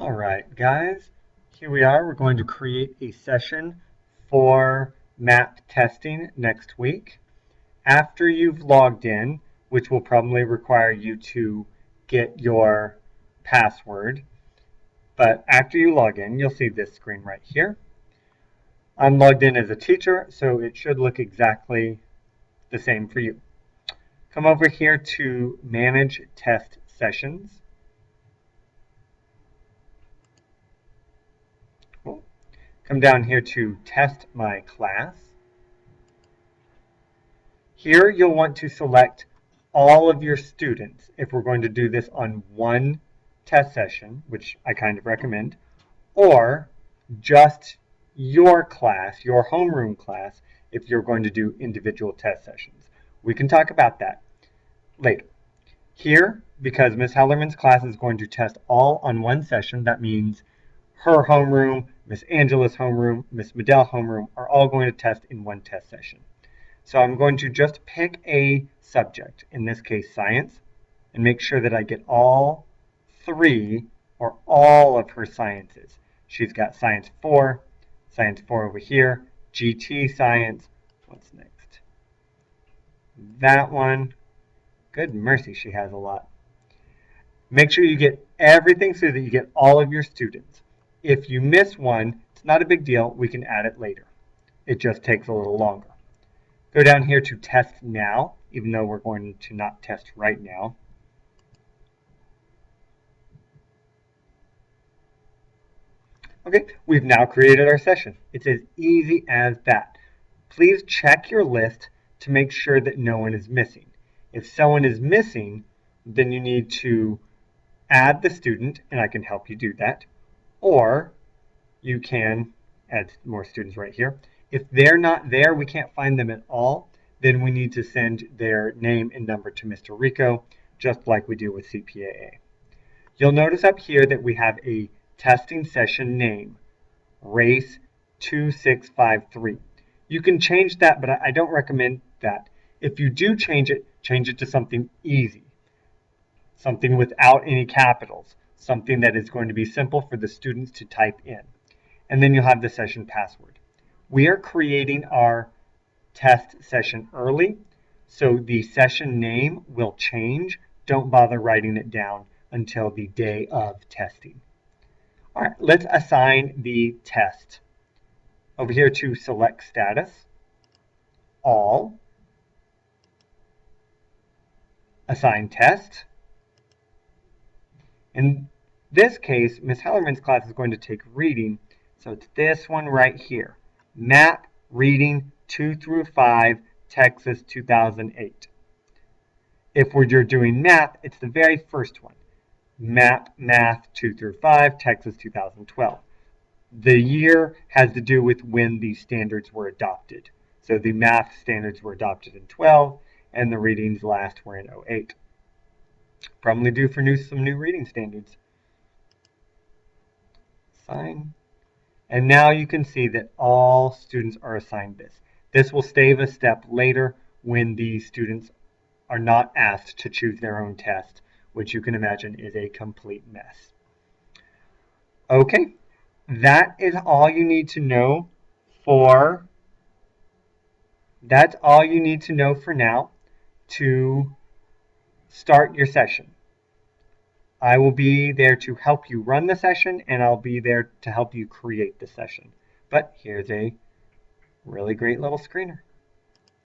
All right, guys, here we are. We're going to create a session for map testing next week. After you've logged in, which will probably require you to get your password, but after you log in, you'll see this screen right here. I'm logged in as a teacher, so it should look exactly the same for you. Come over here to Manage Test Sessions. Cool. Come down here to Test My Class. Here you'll want to select all of your students if we're going to do this on one test session, which I kind of recommend, or just your class, your homeroom class, if you're going to do individual test sessions. We can talk about that later. Here, because Ms. Hellerman's class is going to test all on one session, that means her homeroom, Miss Angela's homeroom, Miss Medell homeroom are all going to test in one test session. So I'm going to just pick a subject, in this case science, and make sure that I get all three or all of her sciences. She's got science 4 over here, GT science. What's next? That one. Good mercy, she has a lot. Make sure you get everything so that you get all of your students. If you miss one, it's not a big deal. We can add it later. It just takes a little longer. Go down here to Test Now, even though we're going to not test right now. Okay, we've now created our session. It's as easy as that. Please check your list to make sure that no one is missing. If someone is missing, then you need to add the student, and I can help you do that. Or you can add more students right here. If they're not there, we can't find them at all, then we need to send their name and number to Mr. Rico, just like we do with CPAA. You'll notice up here that we have a testing session name, Race 2653. You can change that, but I don't recommend that. If you do change it to something easy, something without any capitals, something that is going to be simple for the students to type in. And then you'll have the session password. We are creating our test session early, so the session name will change. Don't bother writing it down until the day of testing. All right, let's assign the test. Over here to select status, all, assign test. In this case, Ms. Hellerman's class is going to take reading, so it's this one right here. Map Reading 2 through 5, Texas 2008. If you're doing math, it's the very first one. Map Math 2 through 5, Texas 2012. The year has to do with when the standards were adopted. So the math standards were adopted in 12, and the readings last were in 08. Probably due for some new reading standards. Sign. And now you can see that all students are assigned this. This will save a step later when the students are not asked to choose their own test, which you can imagine is a complete mess. Okay, that is all you need to know for now to start your session. I will be there to help you run the session, and I'll be there to help you create the session. But here's a really great little screener.